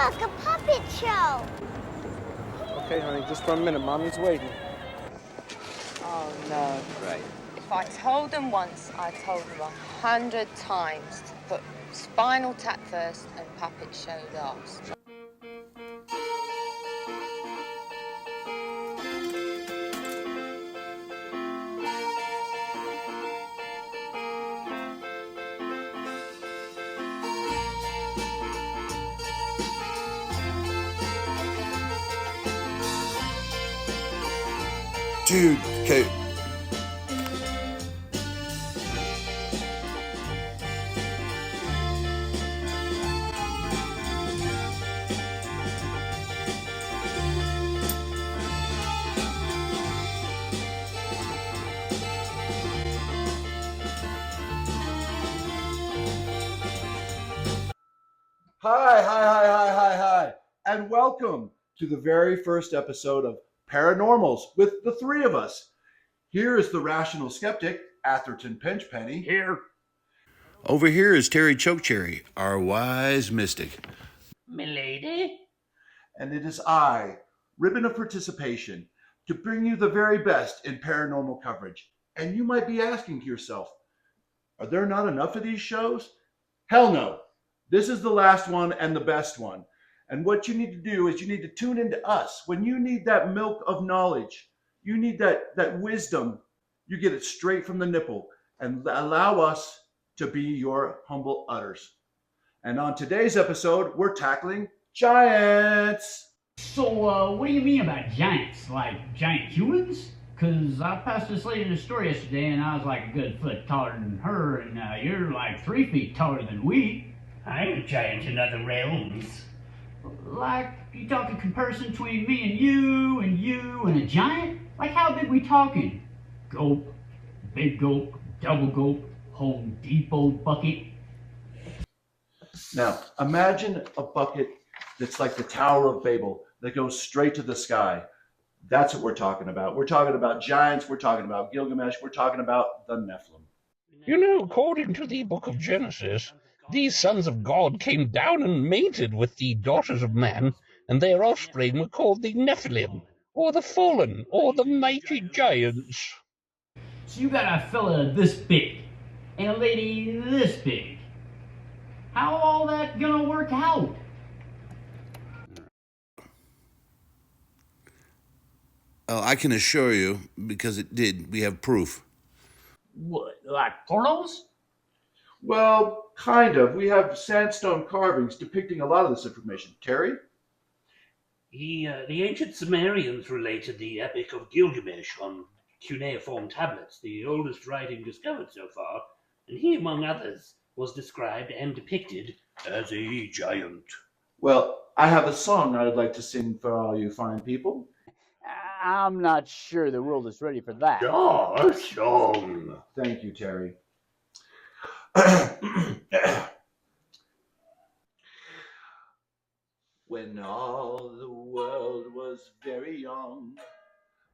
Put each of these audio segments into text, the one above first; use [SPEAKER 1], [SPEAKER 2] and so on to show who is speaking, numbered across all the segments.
[SPEAKER 1] Look, a puppet show.
[SPEAKER 2] Okay, honey, just for a minute. Mommy's waiting.
[SPEAKER 3] Oh, no.
[SPEAKER 2] Right.
[SPEAKER 3] If I told them once, I told them 100 times to put Spinal Tap first and Puppet Show last.
[SPEAKER 4] Dude, okay. Hi, and welcome to the very first episode of Paranormals with the three of us. Here is the rational skeptic, Atherton Pinchpenny.
[SPEAKER 5] Here.
[SPEAKER 4] Over here is Terry Chokecherry, our wise mystic.
[SPEAKER 5] Milady?
[SPEAKER 4] And it is I, Ribbon of Participation, to bring you the very best in paranormal coverage. And you might be asking to yourself, are there not enough of these shows? Hell no. This is the last one and the best one. And what you need to do is you need to tune into us. When you need that milk of knowledge, you need that wisdom, you get it straight from the nipple, and allow us to be your humble utters. And on today's episode, we're tackling giants.
[SPEAKER 5] So, what do you mean about giants? Like giant humans? Because I passed this lady in a store yesterday and I was like a good foot taller than her, and you're like 3 feet taller than we. I'm a giant in other realms. Like, you talking comparison between me and you and a giant? Like, how big we talking? Gulp, big gulp, double gulp, Home Depot bucket.
[SPEAKER 4] Now, imagine a bucket that's like the Tower of Babel that goes straight to the sky. That's what we're talking about. We're talking about giants. We're talking about Gilgamesh. We're talking about the Nephilim.
[SPEAKER 6] You know, according to the book of Genesis, these sons of God came down and mated with the daughters of man, and their offspring were called the Nephilim, or the Fallen, or the Mighty Giants.
[SPEAKER 5] So you got a fella this big, and a lady this big. How all that gonna work out?
[SPEAKER 4] Oh, I can assure you, because it did. We have proof.
[SPEAKER 5] What, like pornos?
[SPEAKER 4] Well, kind of. We have sandstone carvings depicting a lot of this information. Terry?
[SPEAKER 7] The ancient Sumerians related the Epic of Gilgamesh on cuneiform tablets, the oldest writing discovered so far, and he, among others, was described and depicted as a giant.
[SPEAKER 4] Well, I have a song I'd like to sing for all you fine people.
[SPEAKER 8] I'm not sure the world is ready for that.
[SPEAKER 7] A song.
[SPEAKER 4] Thank you, Terry. When all the world was very young,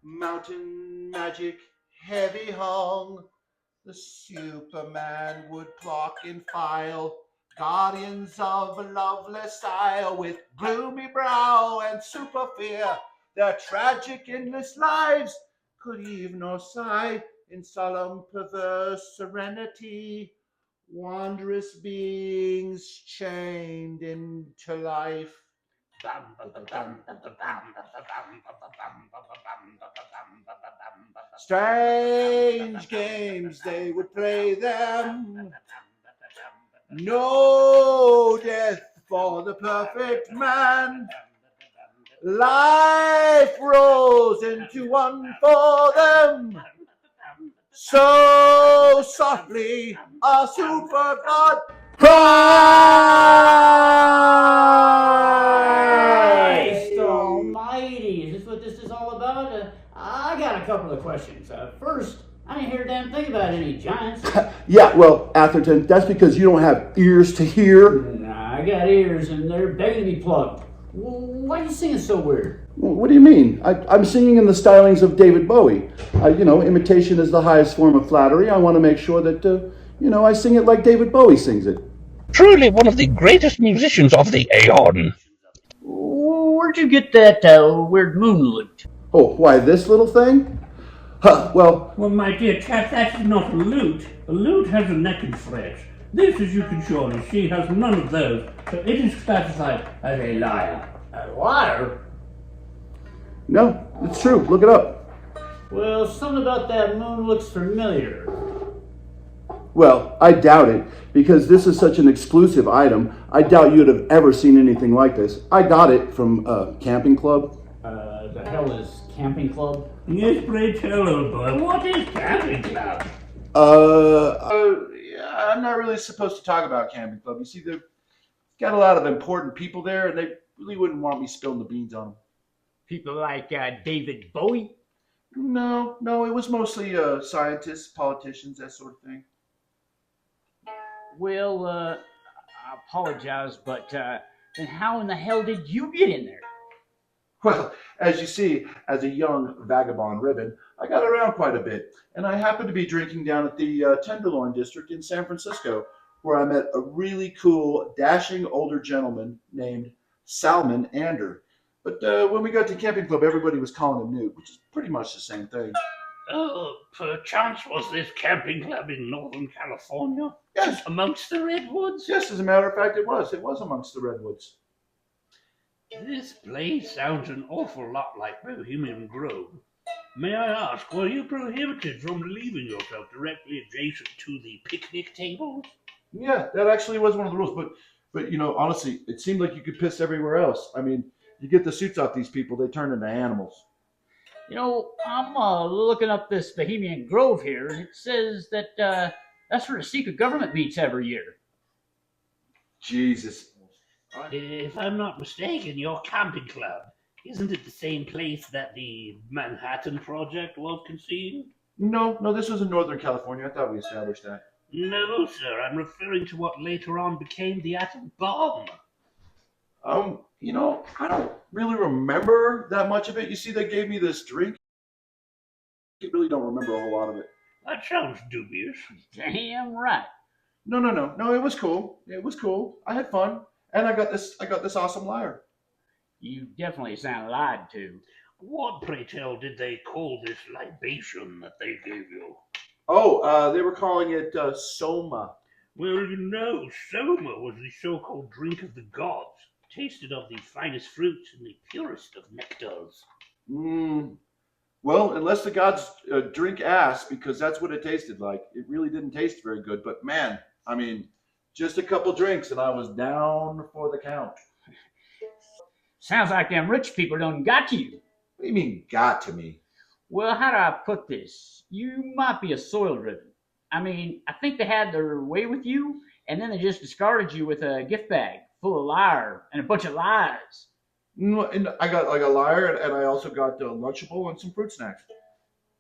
[SPEAKER 4] mountain magic heavy hung, the Superman would clock in file, guardians of a loveless isle, with gloomy brow and super fear, their tragic endless lives could heave nor sigh, in solemn perverse serenity, wondrous beings chained into life. Strange games they would play them, no death for the perfect man. Life rose into one for them, so softly a super god
[SPEAKER 5] Christ almighty, is this what this is all about? I got a couple of questions. First, I didn't hear a damn thing about any giants.
[SPEAKER 4] Yeah, well, Atherton, that's because you don't have ears to hear.
[SPEAKER 5] Nah, I got ears and they're begging to be plugged. Why are you singing so weird?
[SPEAKER 4] What do you mean? I'm singing in the stylings of David Bowie. Imitation is the highest form of flattery. I want to make sure that, I sing it like David Bowie sings it.
[SPEAKER 6] Truly one of the greatest musicians of the Aeon.
[SPEAKER 5] where'd you get that weird moon loot?
[SPEAKER 4] Oh, why, this little thing? Huh, well,
[SPEAKER 7] Well, my dear chap, that's not a lute. A lute has a neck and frets. This, as you can surely see, has none of those, so it is classified as a lyre.
[SPEAKER 5] A liar?
[SPEAKER 4] no, it's true. Look it up.
[SPEAKER 5] Well, something about that moon looks familiar.
[SPEAKER 4] Well, I doubt it, because this is such an exclusive item. I doubt you'd have ever seen anything like this. I got it from a camping club.
[SPEAKER 5] The hell is camping club?
[SPEAKER 7] Yes, pray tell, old boy, what is camping club?
[SPEAKER 4] Yeah, I'm not really supposed to talk about camping club. You see, they've got a lot of important people there, and they really wouldn't want me spilling the beans on them.
[SPEAKER 5] People like David Bowie?
[SPEAKER 4] No, it was mostly scientists, politicians, that sort of thing.
[SPEAKER 5] Well, I apologize, but then how in the hell did you get in there?
[SPEAKER 4] Well, as you see, as a young vagabond ribbon, I got around quite a bit, and I happened to be drinking down at the Tenderloin District in San Francisco, where I met a really cool, dashing older gentleman named Salmon Ander. But when we got to camping club, everybody was calling him Newt, which is pretty much the same thing.
[SPEAKER 7] Oh, perchance was this camping club in Northern California?
[SPEAKER 4] Yes.
[SPEAKER 7] Amongst the redwoods?
[SPEAKER 4] Yes, as a matter of fact, it was. It was amongst the redwoods.
[SPEAKER 7] This place sounds an awful lot like Bohemian Grove. May I ask, were you prohibited from leaving yourself directly adjacent to the picnic tables?
[SPEAKER 4] Yeah, that actually was one of the rules. But you know, honestly, it seemed like you could piss everywhere else. I mean, you get the suits off these people, they turn into animals.
[SPEAKER 5] You know, I'm looking up this Bohemian Grove here, and it says that that's where the secret government meets every year.
[SPEAKER 4] Jesus.
[SPEAKER 7] If I'm not mistaken, your camping club, isn't it the same place that the Manhattan Project was conceived?
[SPEAKER 4] No, this was in Northern California. I thought we established that.
[SPEAKER 7] No, sir, I'm referring to what later on became the atom bomb.
[SPEAKER 4] You know, I don't really remember that much of it. You see, they gave me this drink. I really don't remember a whole lot of it.
[SPEAKER 7] That sounds dubious.
[SPEAKER 5] Damn right.
[SPEAKER 4] No, it was cool. It was cool. I had fun. And I got this awesome lyre.
[SPEAKER 5] You definitely sound lied to.
[SPEAKER 7] What, pray tell, did they call this libation that they gave you?
[SPEAKER 4] Oh, they were calling it Soma.
[SPEAKER 7] Well, you know, Soma was the so-called drink of the gods, tasted of the finest fruits and the purest of nectars.
[SPEAKER 4] Well, unless the gods drink ass, because that's what it tasted like. It really didn't taste very good. But man, I mean, just a couple drinks and I was down for the count.
[SPEAKER 5] Sounds like them rich people done got to you.
[SPEAKER 4] What do you mean, got to me?
[SPEAKER 5] Well, how do I put this? You might be a soiled ribbon. I mean, I think they had their way with you, and then they just discarded you with a gift bag full of lyre and a bunch of lies.
[SPEAKER 4] And I got like a lyre, and I also got a Lunchable and some fruit snacks.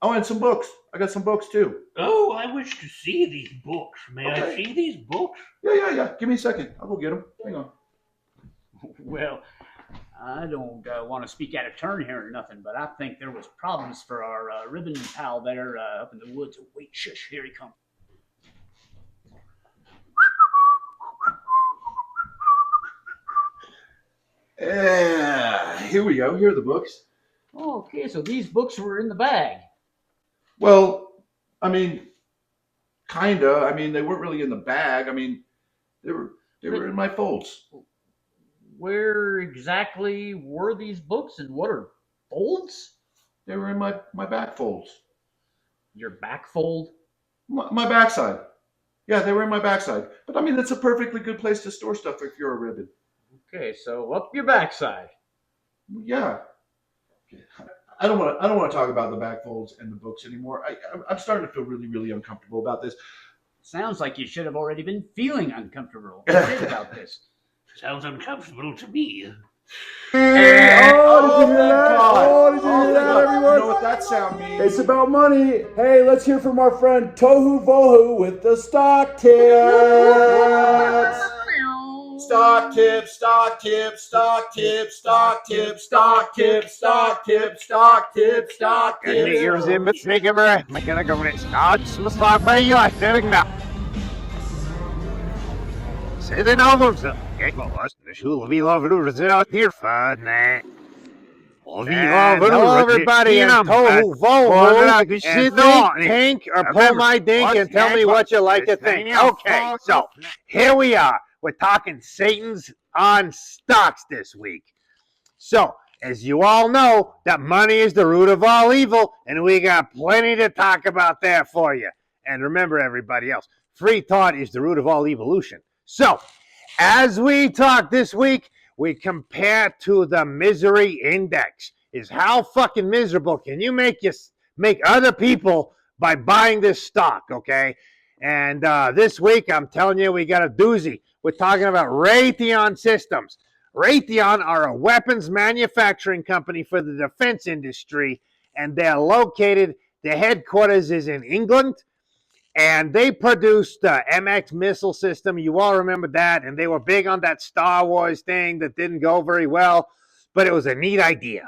[SPEAKER 4] Oh, and some books. I got some books too.
[SPEAKER 7] Oh, I wish to see these books. May I see these books?
[SPEAKER 4] Yeah. Give me a second. I'll go get them. Hang on.
[SPEAKER 5] Well, I don't want to speak out of turn here or nothing, but I think there was problems for our ribbon pal there up in the woods. Oh, wait, shush, here he comes.
[SPEAKER 4] Here we go. Here are the books.
[SPEAKER 5] Oh, okay, so these books were in the bag.
[SPEAKER 4] Well, I mean, kinda. I mean, they weren't really in the bag. I mean, they were in my folds.
[SPEAKER 5] Where exactly were these books, and what are folds?
[SPEAKER 4] They were in my back folds.
[SPEAKER 5] Your back fold?
[SPEAKER 4] My backside. Yeah, they were in my backside. But I mean, that's a perfectly good place to store stuff if you're a ribbon.
[SPEAKER 5] Okay, so up your backside.
[SPEAKER 4] Yeah. I don't want to talk about the back folds and the books anymore. I'm starting to feel really, really uncomfortable about this.
[SPEAKER 5] Sounds like you should have already been feeling uncomfortable about this.
[SPEAKER 7] Sounds uncomfortable to me.
[SPEAKER 2] Did you hear that?
[SPEAKER 4] God.
[SPEAKER 2] Did you hear that, everyone?
[SPEAKER 4] You know what that sound means?
[SPEAKER 2] It's about money. Hey, let's hear from our friend Tohu Vohu with the stock tips.
[SPEAKER 4] Stock tips, stock tips, stock tips, stock tips, stock tips, stock tips, stock tips, stock tips.
[SPEAKER 9] Here's him, but take him right. I'm gonna go with it. Starts the stock by you. I'm doing that. Say the novels. Okay, well, that's the shoe will be lovely to out here, fun. And hello, everybody, and Tohu Vohu, and think, tank, or pull my dink and tell me what you like to think. Okay, so here we are. We're talking Satan's on stocks this week. So, as you all know, that money is the root of all evil, and we got plenty to talk about there for you. And remember, everybody else, free thought is the root of all evolution. So, as we talk this week, we compare to the misery index. Is how fucking miserable can you make other people by buying this stock, okay? And this week, I'm telling you, we got a doozy. We're talking about Raytheon Systems. Raytheon are a weapons manufacturing company for the defense industry, and they're located, their headquarters is in England, and they produced the MX missile system. You all remember that, and they were big on that Star Wars thing that didn't go very well, but it was a neat idea.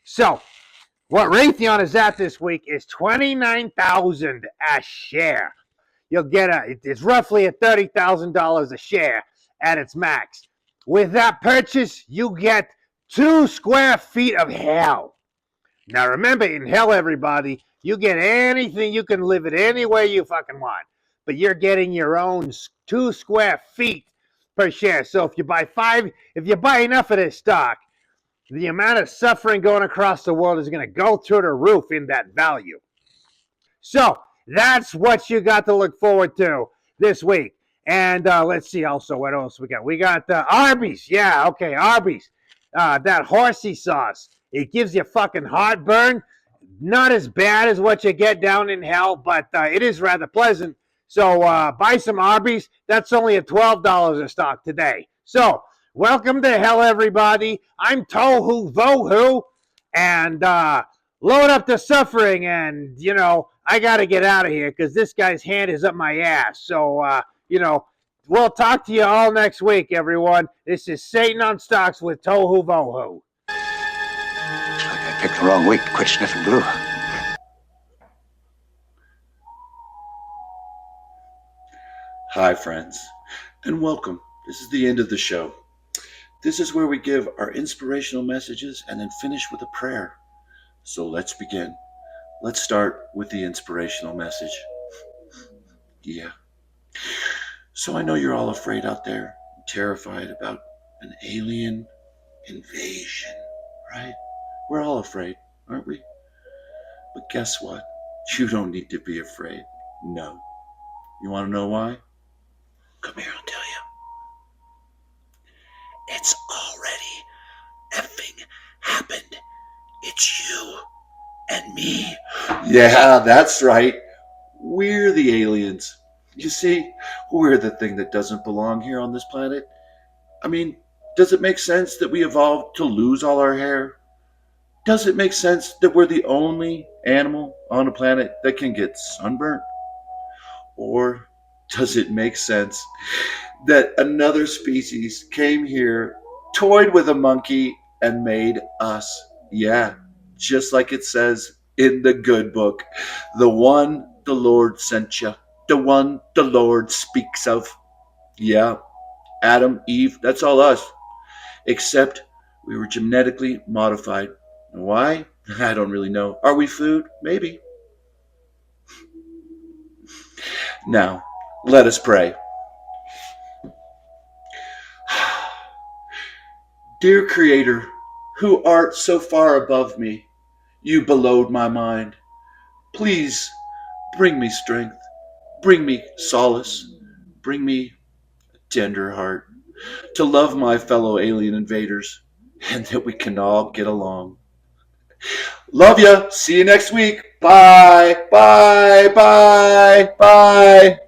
[SPEAKER 9] So, what Raytheon is at this week is $29,000 a share. You'll get it's roughly at $30,000 a share at its max. With that purchase, you get 2 square feet of hell. Now remember, in hell, everybody, you get anything, you can live it any way you fucking want. But you're getting your own 2 square feet per share. So if you buy enough of this stock, the amount of suffering going across the world is going to go through the roof in that value. So that's what you got to look forward to this week. And let's see also what else we got. We got Arby's. Yeah, okay, Arby's. That horsey sauce. It gives you fucking heartburn. Not as bad as what you get down in hell, but it is rather pleasant. So buy some Arby's. That's only at $12 a stock today. So welcome to hell, everybody. I'm Tohu Vohu. And load up the suffering. And, I got to get out of here because this guy's hand is up my ass. So, we'll talk to you all next week, everyone. This is Satan on Stocks with Tohu Vohu.
[SPEAKER 10] Looks like I picked the wrong week to quit sniffing glue.
[SPEAKER 4] Hi, friends, and welcome. This is the end of the show. This is where we give our inspirational messages and then finish with a prayer. So let's begin. Let's start with the inspirational message. Yeah. So I know you're all afraid out there, terrified about an alien invasion, right? We're all afraid, aren't we? But guess what? You don't need to be afraid. No. You want to know why? Come here, I'll tell you. It's already effing happened. It's you and me. Yeah, that's right. We're the aliens. You see, we're the thing that doesn't belong here on this planet. I mean, does it make sense that we evolved to lose all our hair? Does it make sense that we're the only animal on the planet that can get sunburnt? Or does it make sense that another species came here, toyed with a monkey, and made us? Yeah, just like it says in the good book, the one the Lord sent you, the one the Lord speaks of. Yeah, Adam, Eve, that's all us. Except we were genetically modified. Why? I don't really know. Are we food? Maybe. Now, let us pray. Dear Creator, who art so far above me, you belowed my mind. Please bring me strength, bring me solace, bring me a tender heart to love my fellow alien invaders, and that we can all get along. Love ya. See you next week. Bye, bye, bye, bye.